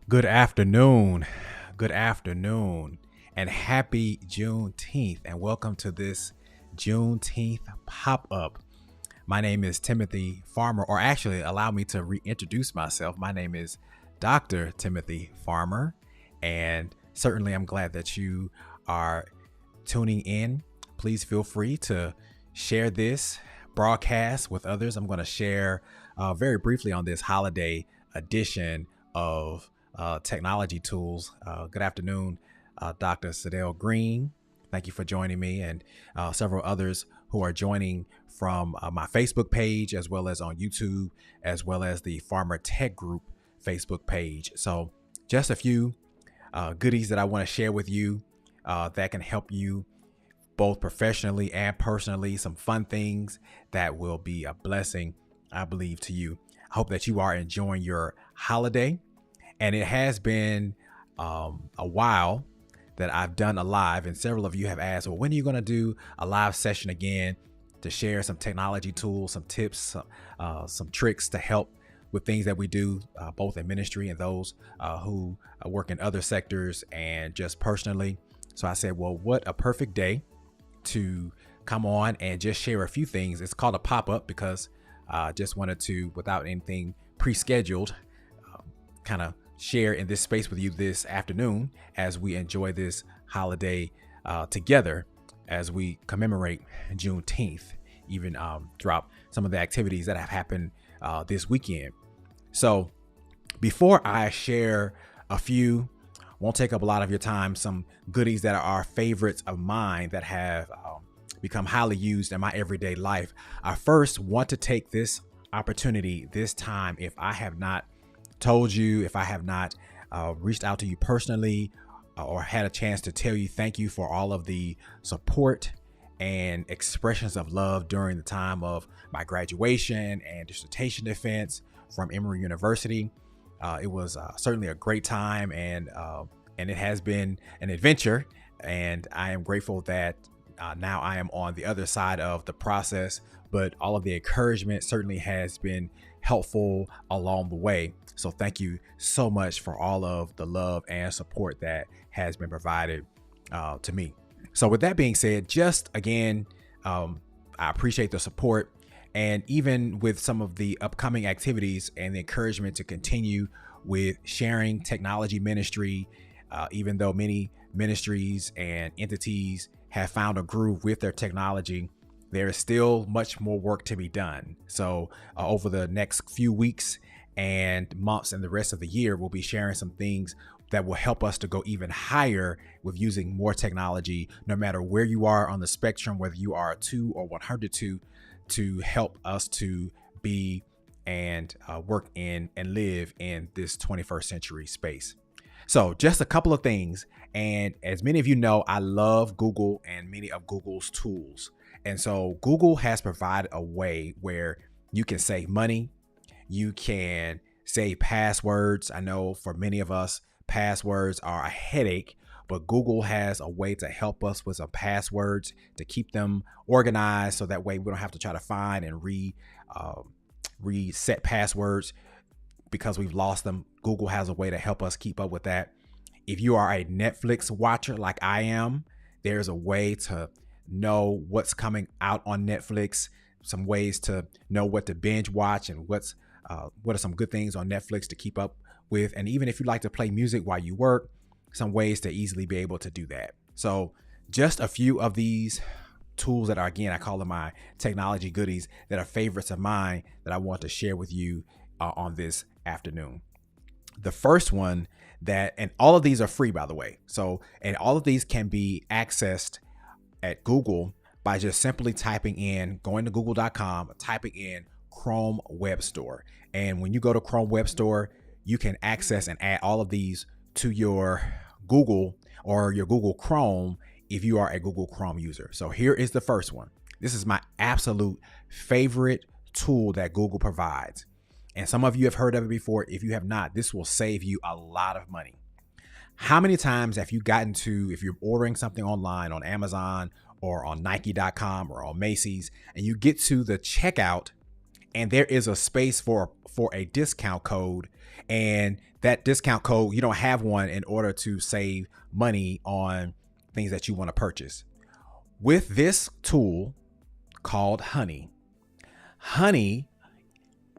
Good afternoon. Good afternoon. And happy Juneteenth. And welcome to this Juneteenth Pop Up. My name is Timothy Farmer, or actually, allow me to reintroduce myself. My name is Dr. Timothy Farmer. And certainly, I'm glad that you are tuning in. Please feel free to share this broadcast with others. I'm going to share very briefly on this holiday edition of technology tools. Good afternoon, Dr. Sadell Green. Thank you for joining me, and several others who are joining from my Facebook page, as well as on YouTube, as well as the Farmer Tech Group Facebook page. So just a few goodies that I want to share with you that can help you both professionally and personally, some fun things that will be a blessing, I believe, to you. I hope that you are enjoying your holiday. And it has been a while that I've done a live, and several of you have asked, well, when are you going to do a live session again to share some technology tools, some tips, some tricks to help with things that we do, both in ministry and those who work in other sectors and just personally. So I said, well, what a perfect day to come on and just share a few things. It's called a pop-up because I just wanted to, without anything pre-scheduled, kind of share in this space with you this afternoon as we enjoy this holiday together as we commemorate Juneteenth, even throughout some of the activities that have happened this weekend. So before I share a few, won't take up a lot of your time, some goodies that are favorites of mine that have become highly used in my everyday life, I first want to take this opportunity this time, if I have not told you, if I have not reached out to you personally or had a chance to tell you thank you for all of the support and expressions of love during the time of my graduation and dissertation defense from Emory University. It was certainly a great time, and it has been an adventure, and I am grateful that now I am on the other side of the process, but all of the encouragement certainly has been helpful along the way. So thank you so much for all of the love and support that has been provided to me. So with that being said, just again, I appreciate the support, and even with some of the upcoming activities and the encouragement to continue with sharing technology ministry, even though many ministries and entities have found a groove with their technology, there is still much more work to be done. So over the next few weeks and months and the rest of the year, we'll be sharing some things that will help us to go even higher with using more technology, no matter where you are on the spectrum, whether you are a 2 or 102, to help us to be and work in and live in this 21st century space. So just a couple of things. And as many of you know, I love Google and many of Google's tools. And so Google has provided a way where you can save money. You can save passwords. I know for many of us, passwords are a headache, but Google has a way to help us with some passwords to keep them organized, so that way we don't have to try to find and reset passwords because we've lost them. Google has a way to help us keep up with that. If you are a Netflix watcher like I am, there's a way to know what's coming out on Netflix, some ways to know what to binge watch, and what are some good things on Netflix to keep up with. And even if you like to play music while you work, some ways to easily be able to do that. So just a few of these tools that are, again, I call them my technology goodies, that are favorites of mine that I want to share with you on this afternoon. The first one and all of these are free, by the way. So, and all of these can be accessed at Google by just simply going to google.com, typing in Chrome Web Store. And when you go to Chrome Web Store, you can access and add all of these to your Google or your Google Chrome if you are a Google Chrome user. So here is the first one. This is my absolute favorite tool that Google provides. And some of you have heard of it before. If you have not, this will save you a lot of money. How many times have you if you're ordering something online on Amazon or on Nike.com or on Macy's, and you get to the checkout and there is a space for a discount code, and that discount code, you don't have one in order to save money on things that you want to purchase. With this tool called Honey,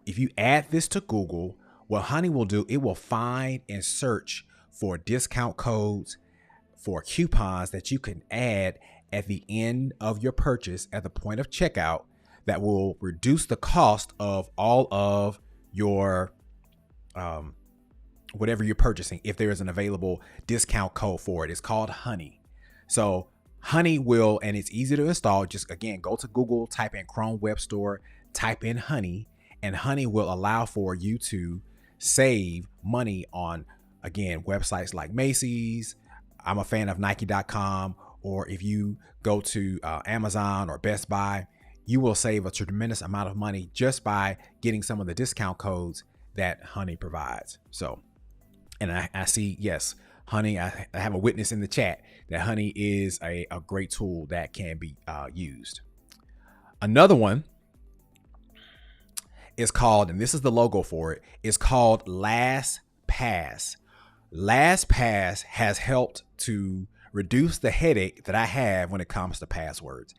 if you add this to Google, what Honey will do, it will find and search for discount codes, for coupons that you can add at the end of your purchase at the point of checkout that will reduce the cost of all of your whatever you're purchasing, if there is an available discount code for it. It's called Honey. So Honey will, and it's easy to install. Just again, go to Google, type in Chrome Web Store, type in Honey, and Honey will allow for you to save money on, again, websites like Macy's. I'm a fan of Nike.com, or if you go to Amazon or Best Buy, you will save a tremendous amount of money just by getting some of the discount codes that Honey provides. So, and I see, yes, Honey, I have a witness in the chat that Honey is a great tool that can be used. Another one is called, and this is the logo for it, is called LastPass. LastPass has helped to reduce the headache that I have when it comes to passwords.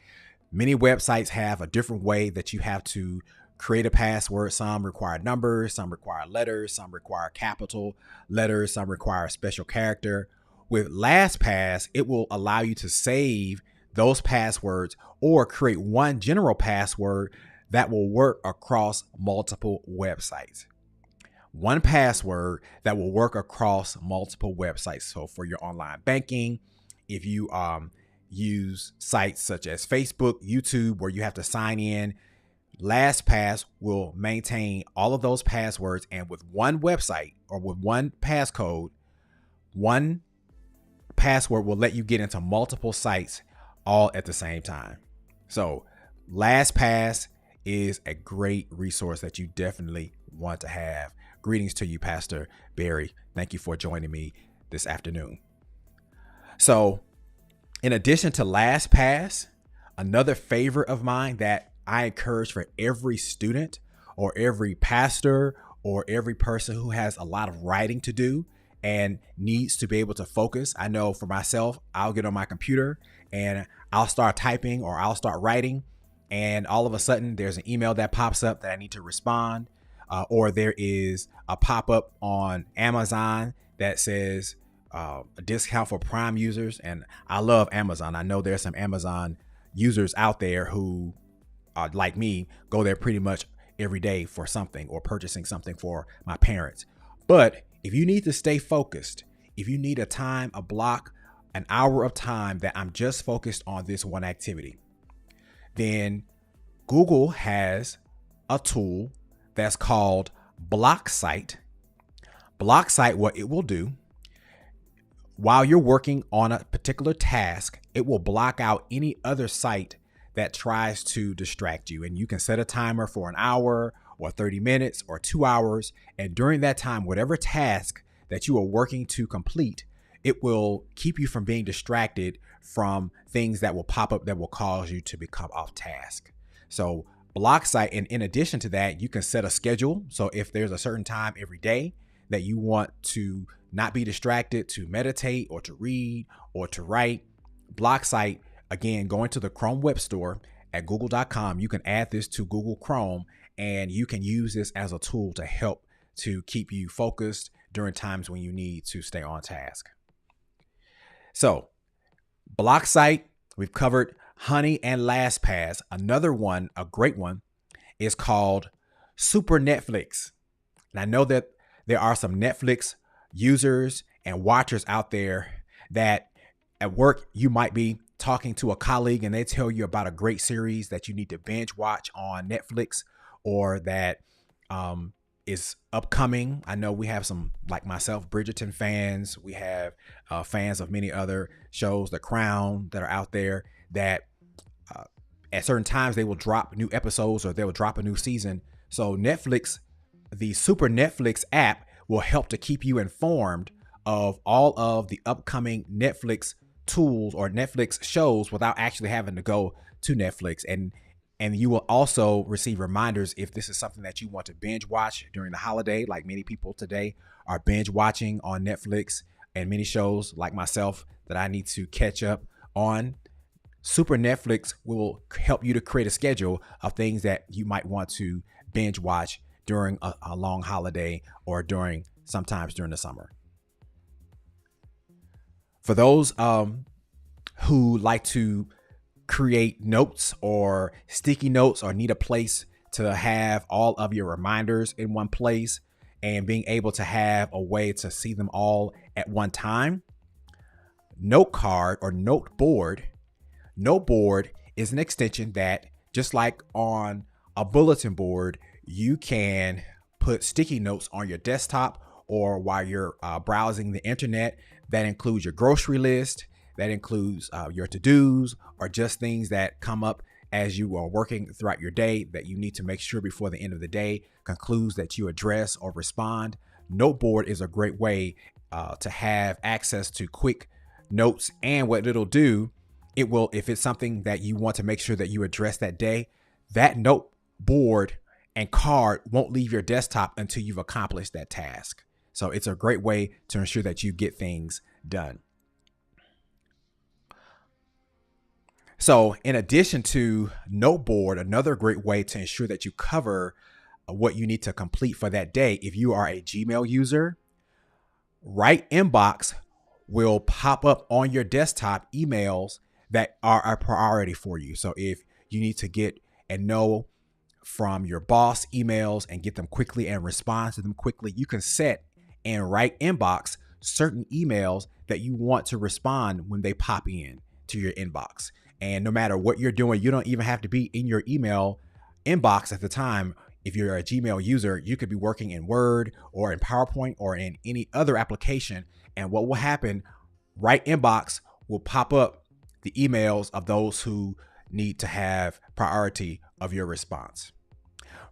Many websites have a different way that you have to create a password. Some require numbers, some require letters, some require capital letters, some require a special character. With LastPass, it will allow you to save those passwords or create one general password that will work across multiple websites. One password that will work across multiple websites. So for your online banking, if you use sites such as Facebook, YouTube, where you have to sign in, LastPass will maintain all of those passwords, and with one website or with one passcode, one password will let you get into multiple sites all at the same time. So LastPass is a great resource that you definitely want to have. Greetings to you, Pastor Barry. Thank you for joining me this afternoon. So in addition to LastPass, another favorite of mine that I encourage for every student or every pastor or every person who has a lot of writing to do and needs to be able to focus. I know for myself, I'll get on my computer and I'll start typing or I'll start writing, and all of a sudden there's an email that pops up that I need to respond, or there is a pop-up on Amazon that says a discount for Prime users. And I love Amazon. I know there's some Amazon users out there who, like me, go there pretty much every day for something or purchasing something for my parents. But if you need to stay focused, if you need a block, an hour of time that I'm just focused on this one activity, then Google has a tool that's called BlockSite. BlockSite, what it will do, while you're working on a particular task, it will block out any other site that tries to distract you. And you can set a timer for an hour or 30 minutes or 2 hours. And during that time, whatever task that you are working to complete, it will keep you from being distracted from things that will pop up that will cause you to become off task. So BlockSite, and in addition to that, you can set a schedule. So if there's a certain time every day that you want to not be distracted, to meditate or to read or to write, BlockSite, again, going to the Chrome Web Store at google.com, you can add this to Google Chrome, and you can use this as a tool to help to keep you focused during times when you need to stay on task. So BlockSite, we've covered Honey and LastPass. Another one, a great one, is called Super Netflix. And I know that there are some Netflix users and watchers out there that at work you might be talking to a colleague and they tell you about a great series that you need to binge watch on Netflix, or that is upcoming. I know we have some, like myself, Bridgerton fans. We have fans of many other shows, The Crown, that are out there that at certain times they will drop new episodes or they will drop a new season. So Netflix, the Super Netflix app, will help to keep you informed of all of the upcoming Netflix tools or Netflix shows without actually having to go to Netflix. And And you will also receive reminders if this is something that you want to binge watch during the holiday, like many people today are binge watching on Netflix, and many shows like myself that I need to catch up on. Super Netflix will help you to create a schedule of things that you might want to binge watch during a long holiday or sometimes during the summer. For those who like to create notes or sticky notes or need a place to have all of your reminders in one place and being able to have a way to see them all at one time, Note card or note board is an extension that, just like on a bulletin board, you can put sticky notes on your desktop or while you're browsing the internet. That includes your grocery list, that includes your to-dos, or just things that come up as you are working throughout your day that you need to make sure before the end of the day concludes that you address or respond. Noteboard is a great way to have access to quick notes, and what it'll do, it will, if it's something that you want to make sure that you address that day, that note board and card won't leave your desktop until you've accomplished that task. So it's a great way to ensure that you get things done. So in addition to note board, another great way to ensure that you cover what you need to complete for that day, if you are a Gmail user, Right Inbox will pop up on your desktop emails that are a priority for you. So if you need to get and know from your boss emails and get them quickly and respond to them quickly, you can set in Right Inbox certain emails that you want to respond when they pop in to your inbox. And no matter what you're doing, you don't even have to be in your email inbox at the time. If you're a Gmail user, you could be working in Word or in PowerPoint or in any other application. And what will happen, Right Inbox will pop up the emails of those who need to have priority of your response.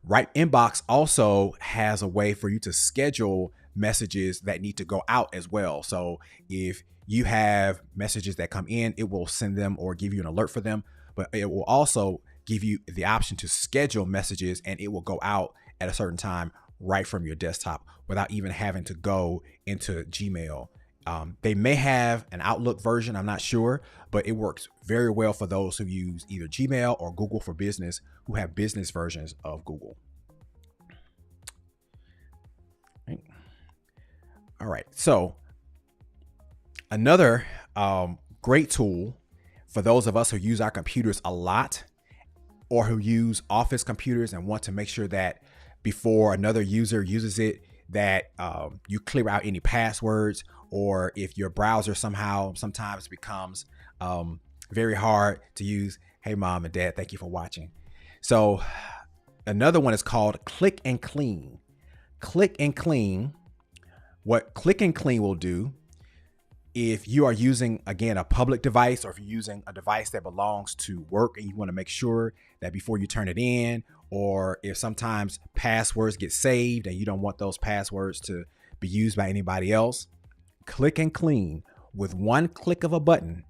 Right Inbox also has a way for you to schedule messages that need to go out as well. So if you have messages that come in, it will send them or give you an alert for them, but it will also give you the option to schedule messages, and it will go out at a certain time right from your desktop without even having to go into Gmail. They may have an Outlook version, I'm not sure, but it works very well for those who use either Gmail or Google for Business, who have business versions of Google. All right. So another great tool for those of us who use our computers a lot or who use office computers and want to make sure that before another user uses it, that you clear out any passwords, or if your browser sometimes becomes very hard to use. Hey, mom and dad, thank you for watching. So another one is called Click and Clean. Click and Clean. What Click and Clean will do, if you are using, again, a public device, or if you're using a device that belongs to work and you want to make sure that before you turn it in, or if sometimes passwords get saved and you don't want those passwords to be used by anybody else, Click and Clean, with one click of a button,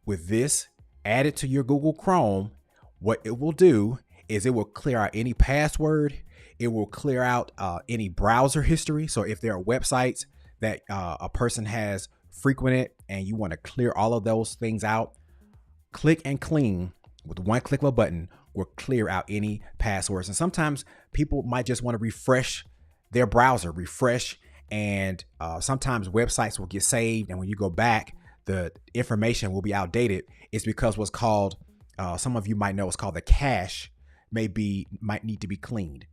with this added to your Google Chrome, what it will do is it will clear out any password. It will clear out any browser history. So if there are websites that a person has frequented and you want to clear all of those things out, Click and Clean with one click of a button will clear out any passwords. And sometimes people might just want to refresh their browser, and sometimes websites will get saved. And when you go back, the information will be outdated. It's because what's called, some of you might know, it's called the cache might need to be cleaned.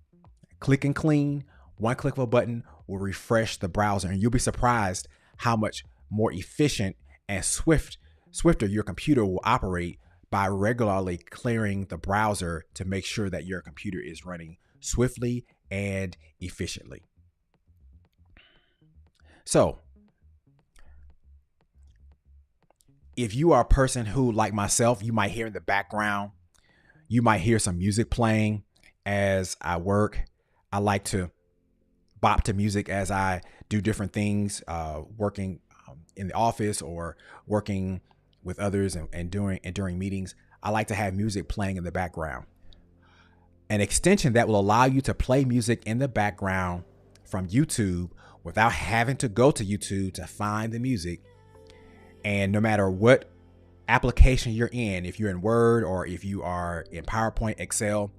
Click and Clean, one click of a button will refresh the browser, and you'll be surprised how much more efficient and swifter your computer will operate by regularly clearing the browser to make sure that your computer is running swiftly and efficiently. So if you are a person who, like myself, you might hear in the background, you might hear some music playing as I work. I like to bop to music as I do different things, working in the office or working with others and during meetings. I like to have music playing in the background. an extension that will allow you to play music in the background from YouTube without having to go to YouTube to find the music. And no matter what application you're in, if you're in Word or if you are in PowerPoint, Excel,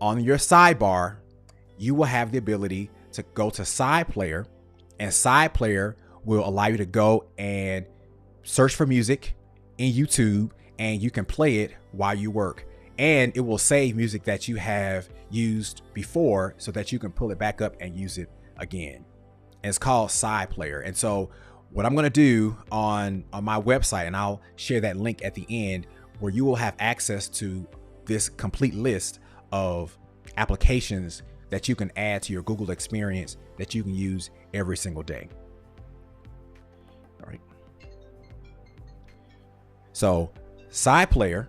on your sidebar, you will have the ability to go to Side Player, and Side Player will allow you to go and search for music in YouTube, and you can play it while you work. And it will save music that you have used before so that you can pull it back up and use it again. And it's called Side Player. And so what I'm going to do on my website, and I'll share that link at the end, where you will have access to this complete list of applications that you can add to your Google experience that you can use every single day. All right. So Side Player.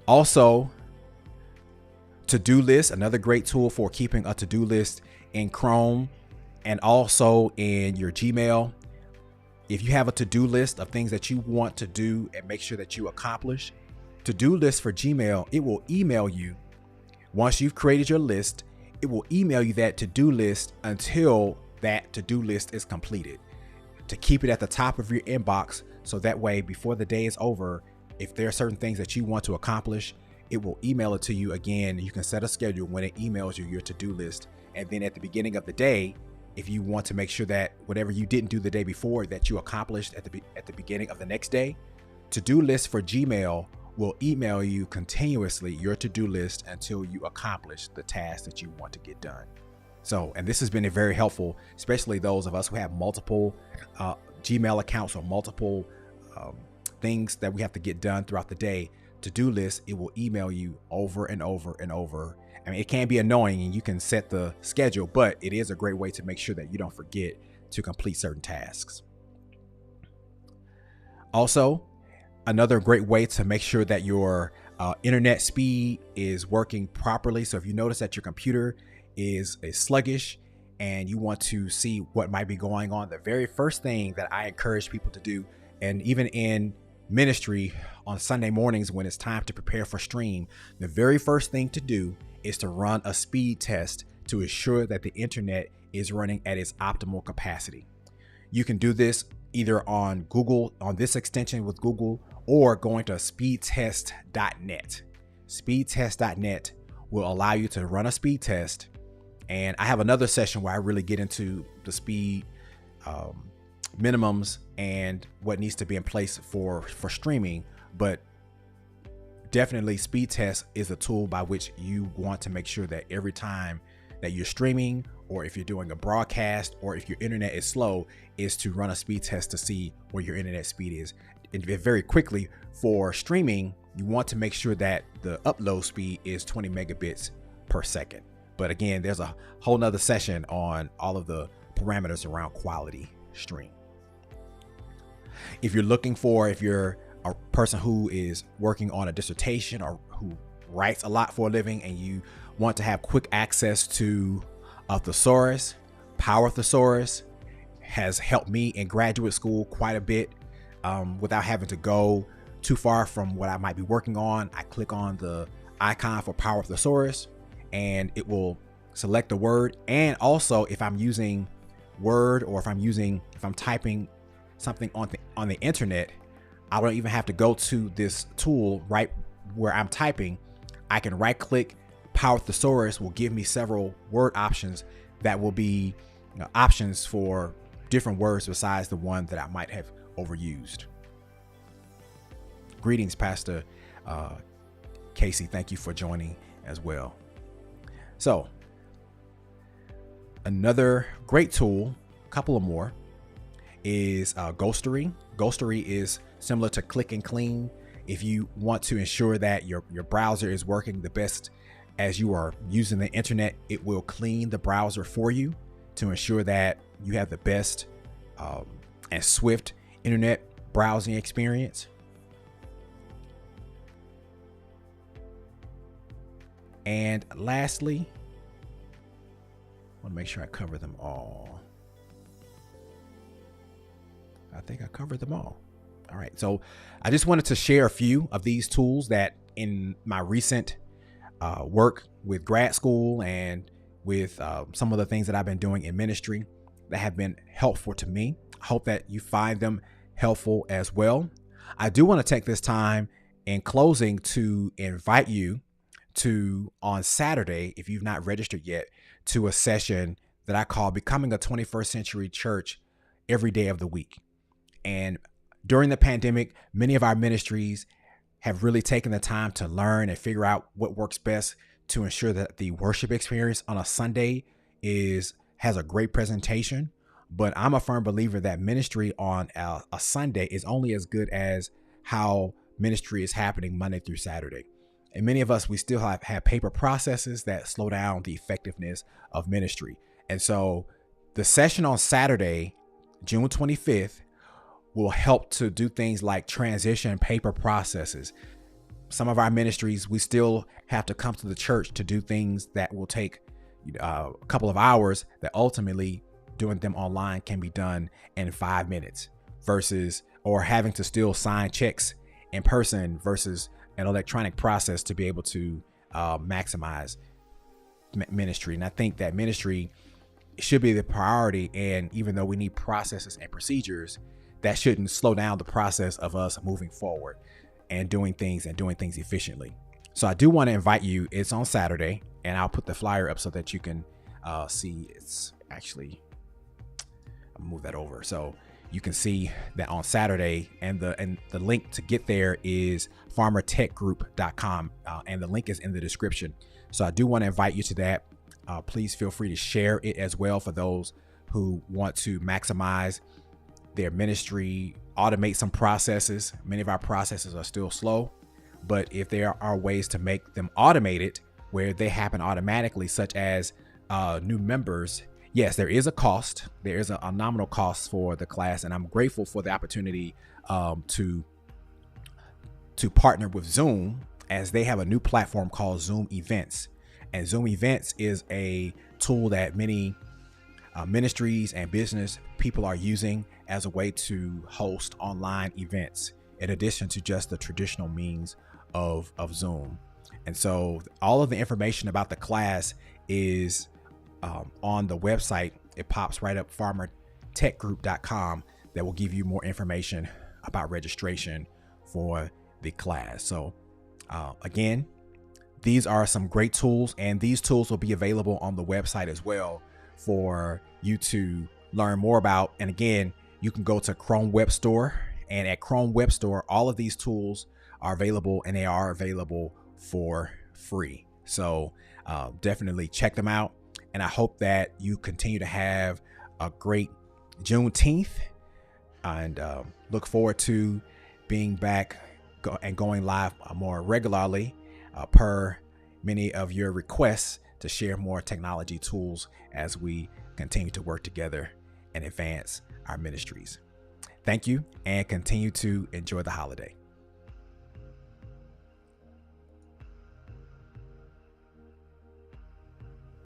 Also, to-do list, another great tool for keeping a to-do list in Chrome and also in your Gmail. If you have a to-do list of things that you want to do and make sure that you accomplish, to-do list for Gmail, it will email you. Once you've created your list, it will email you that to-do list until that to-do list is completed, to keep it at the top of your inbox. So that way, before the day is over, if there are certain things that you want to accomplish, it will email it to you again. You can set a schedule when it emails you your to-do list. And then at the beginning of the day, if you want to make sure that whatever you didn't do the day before that you accomplished at the beginning of the next day, to-do list for Gmail will email you continuously your to-do list until you accomplish the task that you want to get done. So, and this has been very helpful, especially those of us who have multiple Gmail accounts or multiple things that we have to get done throughout the day. To-do list, it will email you over and over and over. I mean, it can be annoying and you can set the schedule, but it is a great way to make sure that you don't forget to complete certain tasks. Also, another great way to make sure that your internet speed is working properly. So if you notice that your computer is sluggish and you want to see what might be going on, the very first thing that I encourage people to do, and even in ministry on Sunday mornings when it's time to prepare for stream, the very first thing to do is to run a speed test to ensure that the internet is running at its optimal capacity. You can do this either on Google, on this extension with Google, or going to speedtest.net. Speedtest.net will allow you to run a speed test. And I have another session where I really get into the speed minimums and what needs to be in place for streaming, but definitely speed test is a tool by which you want to make sure that every time that you're streaming, or if you're doing a broadcast, or if your internet is slow, is to run a speed test to see where your internet speed is. And very quickly, for streaming, you want to make sure that the upload speed is 20 megabits per second. But again, there's a whole nother session on all of the parameters around quality stream. If you're a person who is working on a dissertation or who writes a lot for a living and you want to have quick access to a thesaurus, Power Thesaurus has helped me in graduate school quite a bit without having to go too far from what I might be working on. I click on the icon for Power Thesaurus and it will select the word. And also if I'm using Word or if I'm typing something on the internet, I don't even have to go to this tool right where I'm typing. I can right click. Power Thesaurus will give me several word options that will be options for different words besides the one that I might have overused. Greetings, Pastor Casey. Thank you for joining as well. So another great tool, a couple of more, is Ghostery. Ghostery is similar to Click and Clean. If you want to ensure that your browser is working the best as you are using the internet, it will clean the browser for you to ensure that you have the best and swift internet browsing experience. And lastly, I want to make sure I cover them all. I think I covered them all. All right. So I just wanted to share a few of these tools that in my recent work with grad school and with some of the things that I've been doing in ministry that have been helpful to me. I hope that you find them helpful as well. I do want to take this time in closing to invite you to, on Saturday, if you've not registered yet, to a session that I call Becoming a 21st Century Church Every Day of the Week. And during the pandemic, many of our ministries have really taken the time to learn and figure out what works best to ensure that the worship experience on a Sunday has a great presentation. But I'm a firm believer that ministry on a Sunday is only as good as how ministry is happening Monday through Saturday. And many of us, we still have paper processes that slow down the effectiveness of ministry. And so the session on Saturday, June 25th, will help to do things like transition paper processes. Some of our ministries, we still have to come to the church to do things that will take a couple of hours, that ultimately doing them online can be done in 5 minutes or having to still sign checks in person versus an electronic process to be able to maximize ministry. And I think that ministry should be the priority. And even though we need processes and procedures, that shouldn't slow down the process of us moving forward and doing things efficiently. So I do want to invite you. It's on Saturday, and I'll put the flyer up so that you can see. It's actually, I'll move that over so you can see that on Saturday, and the link to get there is farmertechgroup.com, and the link is in the description. So I do want to invite you to that. Please feel free to share it as well for those who want to maximize their ministry, automate some processes. Many of our processes are still slow, but if there are ways to make them automated where they happen automatically, such as new members, yes, there is a cost. There is a nominal cost for the class, and I'm grateful for the opportunity to partner with Zoom, as they have a new platform called Zoom Events. And Zoom Events is a tool that many ministries and business people are using as a way to host online events, in addition to just the traditional means of Zoom. And so all of the information about the class is on the website. It pops right up, farmertechgroup.com, that will give you more information about registration for the class. So again, these are some great tools, and these tools will be available on the website as well for you to learn more about. And again, you can go to Chrome Web Store, and at Chrome Web Store, all of these tools are available, and they are available for free. So definitely check them out. And I hope that you continue to have a great Juneteenth, and look forward to being back and going live more regularly per many of your requests to share more technology tools as we continue to work together and advance our ministries. Thank you, and continue to enjoy the holiday.